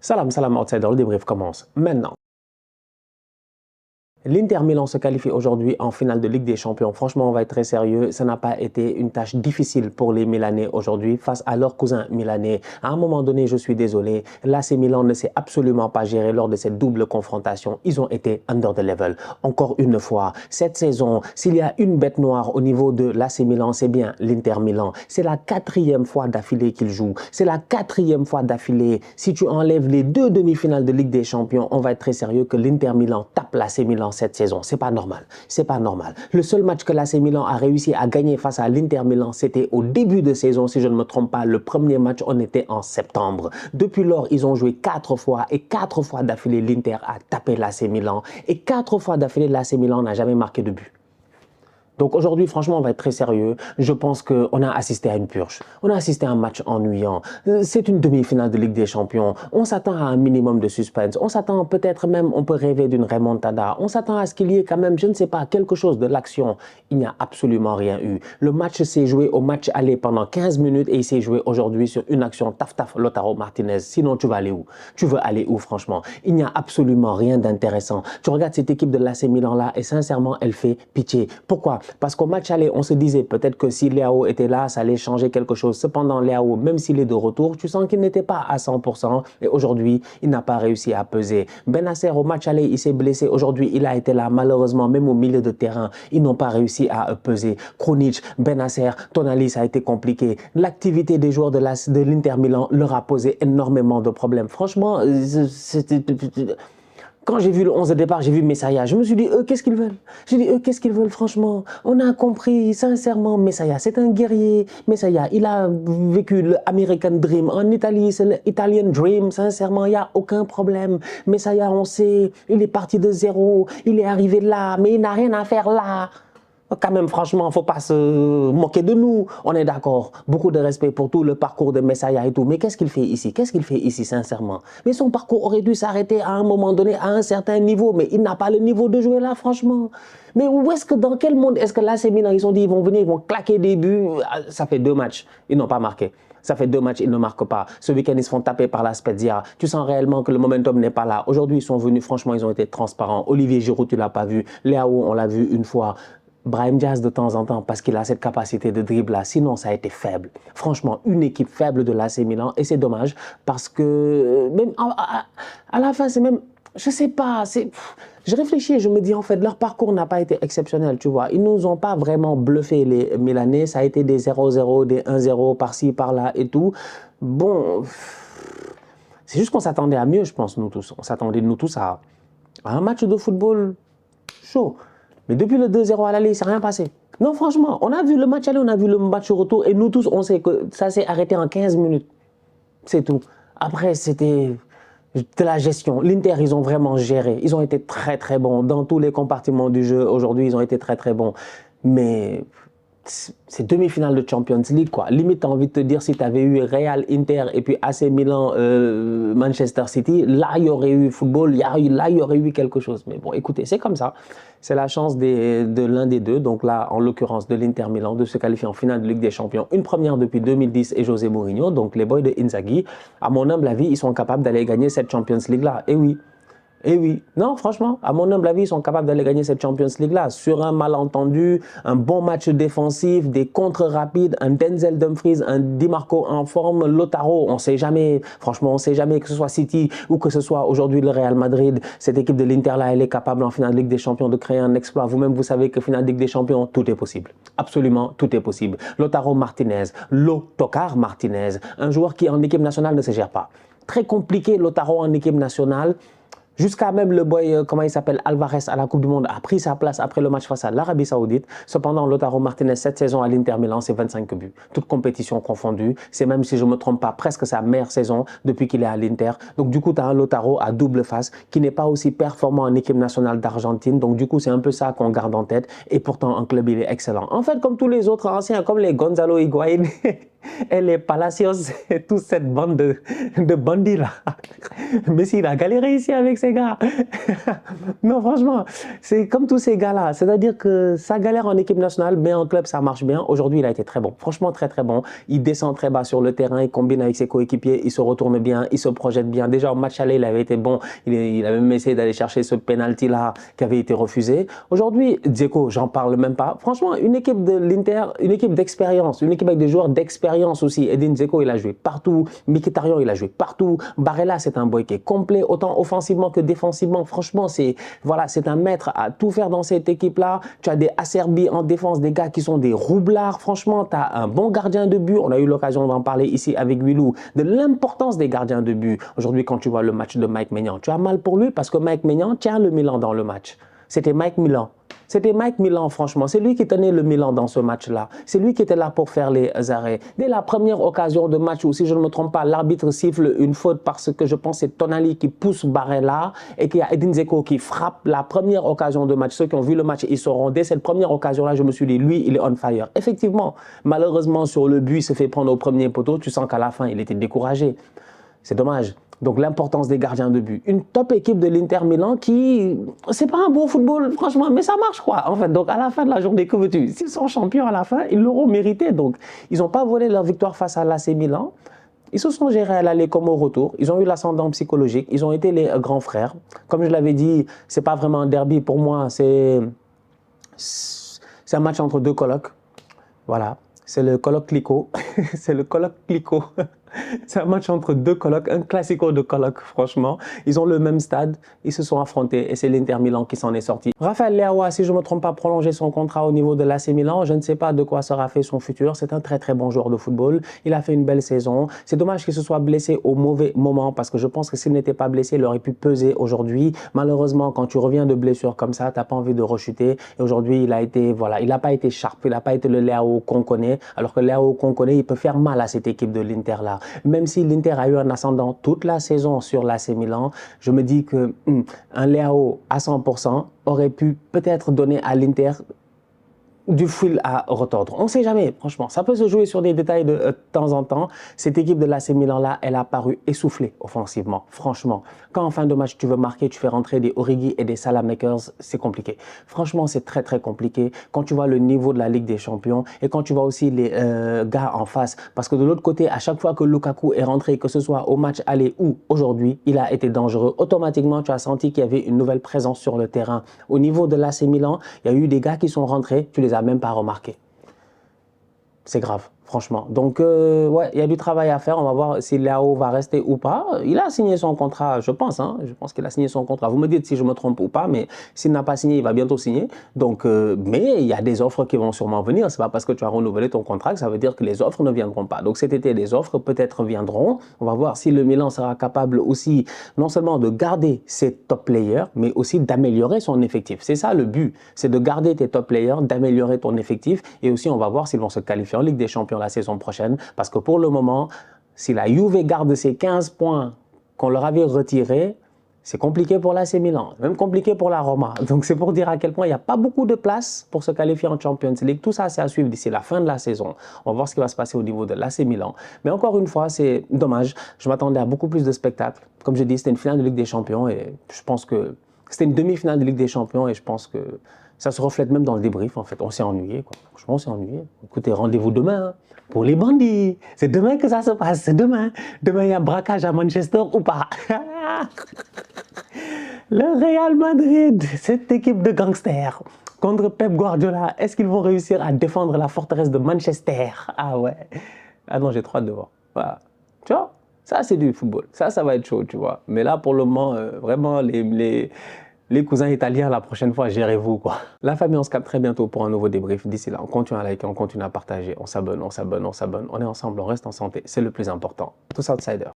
Salam, salam outsider, le débrief commence maintenant. L'Inter Milan se qualifie aujourd'hui en finale de Ligue des Champions. Franchement, on va être très sérieux. Ça n'a pas été une tâche difficile pour les Milanais aujourd'hui face à leurs cousins milanais. À un moment donné, je suis désolé, l'AC Milan ne s'est absolument pas géré lors de cette double confrontation. Ils ont été under the level. Encore une fois, cette saison, s'il y a une bête noire au niveau de l'AC Milan, c'est bien l'Inter Milan. C'est la 4e fois d'affilée qu'ils jouent. C'est la 4e fois d'affilée. Si tu enlèves les 2 demi-finales de Ligue des Champions, on va être très sérieux que l'Inter Milan tape l'AC Milan cette saison. C'est pas normal. C'est pas normal. Le seul match que l'AC Milan a réussi à gagner face à l'Inter Milan, c'était au début de saison, si je ne me trompe pas. Le premier match, on était en septembre. Depuis lors, ils ont joué 4 fois et 4 fois d'affilée, l'Inter a tapé l'AC Milan. Et 4 fois d'affilée, l'AC Milan n'a jamais marqué de but. Donc aujourd'hui, franchement, on va être très sérieux. Je pense qu'on a assisté à une purge. On a assisté à un match ennuyant. C'est une demi-finale de Ligue des Champions. On s'attend à un minimum de suspense. On s'attend peut-être même, on peut rêver d'une remontada. On s'attend à ce qu'il y ait quand même, je ne sais pas, quelque chose de l'action. Il n'y a absolument rien eu. Le match s'est joué au match aller pendant 15 minutes et il s'est joué aujourd'hui sur une action taf-taf Lautaro Martinez. Sinon, tu vas aller où? Tu veux aller où, franchement? Il n'y a absolument rien d'intéressant. Tu regardes cette équipe de l'AC Milan là et sincèrement, elle fait pitié. Pourquoi? Parce qu'au match aller, on se disait peut-être que si Leao était là, ça allait changer quelque chose. Cependant, Leao, même s'il est de retour, tu sens qu'il n'était pas à 100%. Et aujourd'hui, il n'a pas réussi à peser. Bennacer, au match aller, il s'est blessé. Aujourd'hui, il a été là. Malheureusement, même au milieu de terrain, ils n'ont pas réussi à peser. Krunic, Bennacer, Tonali, ça a été compliqué. L'activité des joueurs de l'Inter Milan leur a posé énormément de problèmes. Franchement, quand j'ai vu le 11 de départ, j'ai vu Messaya. Je me suis dit, eux, qu'est-ce qu'ils veulent? J'ai dit, eux, qu'est-ce qu'ils veulent, franchement? On a compris, sincèrement, Messaya, c'est un guerrier. Messaya, il a vécu l'American Dream. En Italie, c'est l'Italian Dream. Sincèrement, il n'y a aucun problème. Messaya, on sait, il est parti de zéro. Il est arrivé là, mais il n'a rien à faire là. Quand même, franchement, il ne faut pas se moquer de nous. On est d'accord. Beaucoup de respect pour tout le parcours de Messaya et tout. Mais qu'est-ce qu'il fait ici? Qu'est-ce qu'il fait ici, sincèrement? Mais son parcours aurait dû s'arrêter à un moment donné, à un certain niveau. Mais il n'a pas le niveau de jouer là, franchement. Mais où est-ce que, dans quel monde est-ce que l'AC Milan, ils ont dit, ils vont venir, ils vont claquer des buts. Ça fait 2 matchs. Ils n'ont pas marqué. Ça fait 2 matchs, ils ne marquent pas. Ce week-end, ils se font taper par la Spezia. Tu sens réellement que le momentum n'est pas là. Aujourd'hui, ils sont venus, franchement, ils ont été transparents. Olivier Giroud, tu ne l'as pas vu. Leao, on l'a vu une fois. Brahim Diaz de temps en temps parce qu'il a cette capacité de dribble là. Sinon, ça a été faible. Franchement, une équipe faible de l'AC Milan et c'est dommage parce que même à la fin, c'est même, je sais pas, je réfléchis et je me dis en fait, leur parcours n'a pas été exceptionnel, tu vois. Ils nous ont pas vraiment bluffé les Milanais. Ça a été des 0-0, des 1-0 par-ci, par-là et tout. Bon, c'est juste qu'on s'attendait à mieux, je pense, nous tous. On s'attendait, nous tous, à un match de football chaud. Mais depuis le 2-0 à l'aller, il ne s'est rien passé. Non, franchement, on a vu le match aller, on a vu le match retour et nous tous, on sait que ça s'est arrêté en 15 minutes. C'est tout. Après, c'était de la gestion. L'Inter, ils ont vraiment géré. Ils ont été très, très bons. Dans tous les compartiments du jeu, aujourd'hui, ils ont été très, très bons. Mais c'est demi-finale de Champions League, quoi. Limite, tu as envie de te dire, si tu avais eu Real, Inter et puis AC Milan, Manchester City, là, il y aurait eu football, là, il y aurait eu quelque chose. Mais bon, écoutez, c'est comme ça. C'est la chance de l'un des deux. Donc là, en l'occurrence, de l'Inter Milan, de se qualifier en finale de Ligue des Champions. Une première depuis 2010 et José Mourinho, donc les boys de Inzaghi. À mon humble avis, ils sont capables d'aller gagner cette Champions League-là. Et oui. Eh oui, non, franchement, à mon humble avis, ils sont capables d'aller gagner cette Champions League-là. Sur un malentendu, un bon match défensif, des contres rapides, un Denzel Dumfries, un Di Marco en forme, Lautaro, on ne sait jamais. Franchement, on ne sait jamais que ce soit City ou que ce soit aujourd'hui le Real Madrid. Cette équipe de l'Inter-là, elle est capable en finale de Ligue des Champions de créer un exploit. Vous-même, vous savez que finale de Ligue des Champions, tout est possible. Absolument, tout est possible. Lautaro Martinez, Lautaro Martinez, un joueur qui en équipe nationale ne se gère pas. Très compliqué, Lautaro en équipe nationale. Jusqu'à même le boy, comment il s'appelle, Alvarez à la Coupe du Monde a pris sa place après le match face à l'Arabie Saoudite. Cependant, Lautaro Martinez, cette saison à l'Inter Milan, c'est 25 buts. Toutes compétitions confondues. C'est même, si je ne me trompe pas, presque sa meilleure saison depuis qu'il est à l'Inter. Donc du coup, tu as un Lautaro à double face qui n'est pas aussi performant en équipe nationale d'Argentine. Donc du coup, c'est un peu ça qu'on garde en tête. Et pourtant, en club, il est excellent. En fait, comme tous les autres anciens, comme les Gonzalo Higuaín, et les Palacios et toute cette bande de bandits là. Messi, il a galéré ici avec ces gars. Non, franchement, c'est comme tous ces gars-là. C'est-à-dire que ça galère en équipe nationale, mais en club, ça marche bien. Aujourd'hui, il a été très bon. Franchement, très, très bon. Il descend très bas sur le terrain, il combine avec ses coéquipiers, il se retourne bien, il se projette bien. Déjà, au match aller, il avait été bon. Il a même essayé d'aller chercher ce penalty-là qui avait été refusé. Aujourd'hui, Dzeko, j'en parle même pas. Franchement, une équipe de l'Inter, une équipe d'expérience, une équipe avec des joueurs d'expérience aussi. Edin Dzeko, il a joué partout. Mkhitaryan, il a joué partout. Barella, c'est un boy qui est complet, autant offensivement que défensivement. Franchement, c'est un maître à tout faire dans cette équipe-là. Tu as des Acerbi en défense, des gars qui sont des roublards. Franchement, tu as un bon gardien de but. On a eu l'occasion d'en parler ici avec Wilou, de l'importance des gardiens de but. Aujourd'hui, quand tu vois le match de Mike Maignan, tu as mal pour lui parce que Mike Maignan tient le Milan dans le match. C'était Mike Milan. C'était Mike Milan, franchement. C'est lui qui tenait le Milan dans ce match-là. C'est lui qui était là pour faire les arrêts. Dès la première occasion de match, où si je ne me trompe pas, l'arbitre siffle une faute parce que je pense que c'est Tonali qui pousse Barella et qu'il y a Edin Dzeko qui frappe la première occasion de match. Ceux qui ont vu le match, ils sauront. Dès cette première occasion-là, je me suis dit, lui, il est on fire. Effectivement, malheureusement, sur le but, il se fait prendre au premier poteau. Tu sens qu'à la fin, il était découragé. C'est dommage. Donc l'importance des gardiens de but. Une top équipe de l'Inter Milan qui, c'est pas un beau football, franchement, mais ça marche quoi. En fait, donc à la fin de la journée, que veux-tu? S'ils sont champions à la fin, ils l'auront mérité. Donc ils n'ont pas volé leur victoire face à l'AC Milan. Ils se sont gérés à l'aller comme au retour. Ils ont eu l'ascendant psychologique. Ils ont été les grands frères. Comme je l'avais dit, c'est pas vraiment un derby pour moi. C'est un match entre deux colocs. Voilà. C'est le coloc Clico. C'est le coloc Clico. C'est un match entre deux colocs, un classico de coloc, franchement. Ils ont le même stade, ils se sont affrontés et c'est l'Inter Milan qui s'en est sorti. Raphaël Leao a, si je ne me trompe pas, prolongé son contrat au niveau de l'AC Milan. Je ne sais pas de quoi sera fait son futur. C'est un très très bon joueur de football. Il a fait une belle saison. C'est dommage qu'il se soit blessé au mauvais moment parce que je pense que s'il n'était pas blessé, il aurait pu peser aujourd'hui. Malheureusement, quand tu reviens de blessure comme ça, tu n'as pas envie de rechuter. Et aujourd'hui, il a été, voilà, il n'a pas été sharp, il n'a pas été le Leao qu'on connaît. Alors que Leao qu'on connaît, il peut faire mal à cette équipe de l'Inter là. Même si l'Inter a eu un ascendant toute la saison sur l'AC Milan, je me dis que un Leao à 100% aurait pu peut-être donner à l'Inter du fil à retordre. On ne sait jamais, franchement. Ça peut se jouer sur des détails de temps en temps. Cette équipe de l'AC Milan-là, elle a paru essoufflée offensivement, franchement. Quand en fin de match, tu veux marquer, tu fais rentrer des Origi et des Salamakers, c'est compliqué. Franchement, c'est très, très compliqué. Quand tu vois le niveau de la Ligue des Champions et quand tu vois aussi les gars en face, parce que de l'autre côté, à chaque fois que Lukaku est rentré, que ce soit au match aller ou aujourd'hui, il a été dangereux. Automatiquement, tu as senti qu'il y avait une nouvelle présence sur le terrain. Au niveau de l'AC Milan, il y a eu des gars qui sont rentrés, tu les as même pas remarqué. C'est grave, franchement. Donc, ouais, il y a du travail à faire. On va voir si Leao va rester ou pas. Il a signé son contrat, je pense. Hein. Je pense qu'il a signé son contrat. Vous me dites si je me trompe ou pas, mais s'il n'a pas signé, il va bientôt signer. Donc, mais il y a des offres qui vont sûrement venir. C'est pas parce que tu as renouvelé ton contrat que ça veut dire que les offres ne viendront pas. Donc, cet été, les offres peut-être viendront. On va voir si le Milan sera capable aussi, non seulement de garder ses top players, mais aussi d'améliorer son effectif. C'est ça le but. C'est de garder tes top players, d'améliorer ton effectif. Et aussi, on va voir s'ils vont se qualifier en Ligue des Champions la saison prochaine, parce que pour le moment, si la Juve garde ces 15 points qu'on leur avait retirés, c'est compliqué pour l'AC Milan, même compliqué pour la Roma. Donc c'est pour dire à quel point il n'y a pas beaucoup de place pour se qualifier en Champions League. Tout ça, c'est à suivre d'ici la fin de la saison. On va voir ce qui va se passer au niveau de l'AC Milan. Mais encore une fois, c'est dommage. Je m'attendais à beaucoup plus de spectacles. Comme je dis, c'était une finale de Ligue des Champions et je pense que c'était une demi-finale de Ligue des Champions et je pense que ça se reflète même dans le débrief, en fait. On s'est ennuyé, quoi. Franchement, on s'est ennuyé. Écoutez, rendez-vous demain, hein, pour les bandits. C'est demain que ça se passe, c'est demain. Demain, il y a braquage à Manchester ou pas? Le Real Madrid, cette équipe de gangsters, contre Pep Guardiola, est-ce qu'ils vont réussir à défendre la forteresse de Manchester? Ah ouais. Ah non, j'ai trop hâte de voir. Voilà. Tu vois, ça, c'est du football. Ça va être chaud, tu vois. Mais là, pour le moment, vraiment, les cousins italiens, la prochaine fois, gérez-vous, quoi. La famille, on se capte très bientôt pour un nouveau débrief. D'ici là, on continue à liker, on continue à partager, on s'abonne, on s'abonne, on s'abonne. On est ensemble, on reste en santé. C'est le plus important. Tous outsiders.